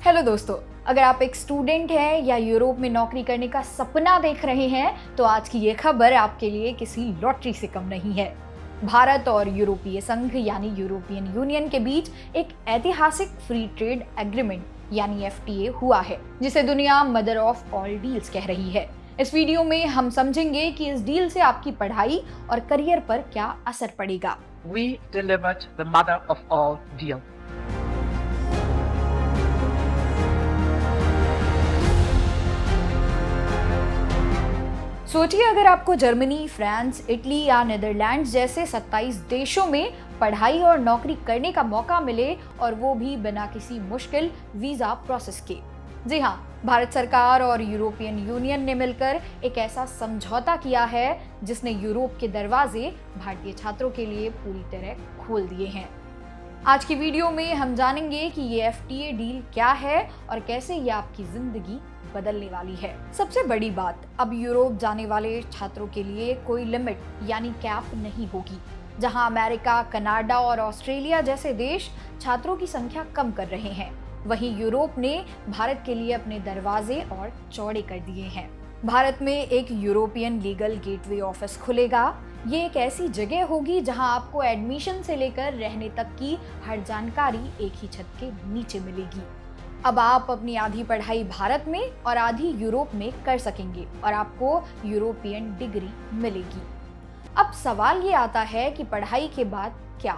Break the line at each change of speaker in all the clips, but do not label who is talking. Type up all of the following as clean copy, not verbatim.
Hello दोस्तों, अगर आप एक स्टूडेंट हैं या यूरोप में नौकरी करने का सपना देख रहे हैं तो आज की ये खबर आपके लिए किसी लॉटरी से कम नहीं है। भारत और यूरोपीय संघ यानी यूरोपियन यूनियन के बीच एक ऐतिहासिक फ्री ट्रेड एग्रीमेंट यानी एफटीए हुआ है, जिसे दुनिया मदर ऑफ ऑल डील्स कह रही है। इस वीडियो में हम समझेंगे कि इस डील से आपकी पढ़ाई और करियर पर क्या असर पड़ेगा।
We delivered the mother of all deal.
सोचिए, अगर आपको जर्मनी, फ्रांस, इटली या नीदरलैंड्स जैसे 27 देशों में पढ़ाई और नौकरी करने का मौका मिले और वो भी बिना किसी मुश्किल वीजा प्रोसेस के। जी हाँ, भारत सरकार और यूरोपियन यूनियन ने मिलकर एक ऐसा समझौता किया है जिसने यूरोप के दरवाजे भारतीय छात्रों के लिए पूरी तरह खोल दिए हैं। आज की वीडियो में हम जानेंगे कि ये एफटीए डील क्या है और कैसे ये आपकी जिंदगी बदलने वाली है। सबसे बड़ी बात, अब यूरोप जाने वाले छात्रों के लिए कोई लिमिट यानी कैप नहीं होगी। जहां अमेरिका, कनाडा और ऑस्ट्रेलिया जैसे देश छात्रों की संख्या कम कर रहे हैं, वहीं यूरोप ने भारत के लिए अपने दरवाजे और चौड़े कर दिए हैं। भारत में एक यूरोपियन लीगल गेटवे ऑफिस खुलेगा। ये एक ऐसी जगह होगी जहां आपको एडमिशन से लेकर रहने तक की हर जानकारी एक ही छत के नीचे मिलेगी। अब आप अपनी आधी पढ़ाई भारत में और आधी यूरोप में कर सकेंगे और आपको यूरोपियन डिग्री मिलेगी। अब सवाल ये आता है कि पढ़ाई के बाद क्या?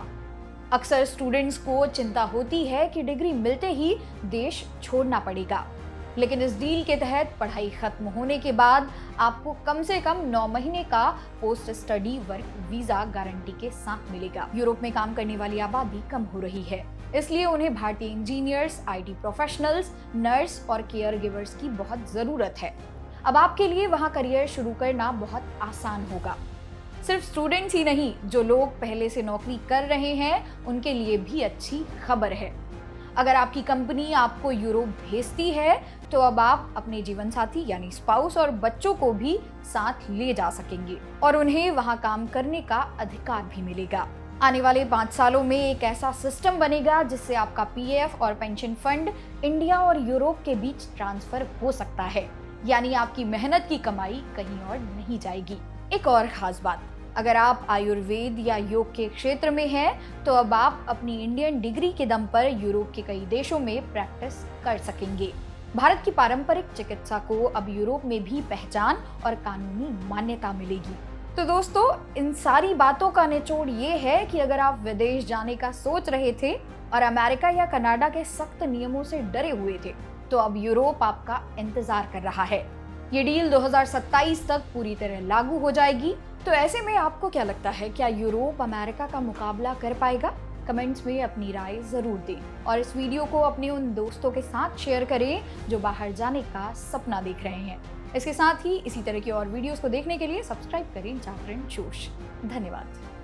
अक्सर स्टूडेंट्स को चिंता होती है कि डिग्री मिलते ही देश छोड़ना पड़ेगा, लेकिन इस डील के तहत पढ़ाई खत्म होने के बाद आपको कम से कम 9 महीने का post study work visa guarantee के साथ मिलेगा। यूरोप में काम करने वाली आबादी कम हो रही है, इसलिए उन्हें भारतीय इंजीनियर्स, आईटी प्रोफेशनल्स, नर्स और केयर गिवर्स की बहुत जरूरत है। अब आपके लिए वहां करियर शुरू करना बहुत आसान होगा। सिर्फ स्टूडेंट्स ही नहीं, जो लोग पहले से नौकरी कर रहे हैं उनके लिए भी अच्छी खबर है। अगर आपकी कंपनी आपको यूरोप भेजती है तो अब आप अपने जीवन साथी यानी स्पाउस और बच्चों को भी साथ ले जा सकेंगे और उन्हें वहां काम करने का अधिकार भी मिलेगा। आने वाले 5 सालों में एक ऐसा सिस्टम बनेगा जिससे आपका पीएफ और पेंशन फंड इंडिया और यूरोप के बीच ट्रांसफर हो सकता है, यानी आपकी मेहनत की कमाई कहीं और नहीं जाएगी। एक और खास बात, अगर आप आयुर्वेद या योग के क्षेत्र में हैं तो अब आप अपनी इंडियन डिग्री के दम पर यूरोप के कई देशों में प्रैक्टिस कर सकेंगे। भारत की पारंपरिक चिकित्सा को अब यूरोप में भी पहचान और कानूनी मान्यता मिलेगी। तो दोस्तों, इन सारी बातों का निचोड़ ये है कि अगर आप विदेश जाने का सोच रहे थे और अमेरिका या कनाडा के सख्त नियमों से डरे हुए थे, तो अब यूरोप आपका इंतजार कर रहा है। ये डील 2027 तक पूरी तरह लागू हो जाएगी। तो ऐसे में आपको क्या लगता है, क्या यूरोप अमेरिका का मुकाबला कर पाएगा? कमेंट्स में अपनी राय जरूर दें और इस वीडियो को अपने उन दोस्तों के साथ शेयर करें जो बाहर जाने का सपना देख रहे हैं। इसके साथ ही इसी तरह की और वीडियोस को देखने के लिए सब्सक्राइब करें जागरण जोश। धन्यवाद।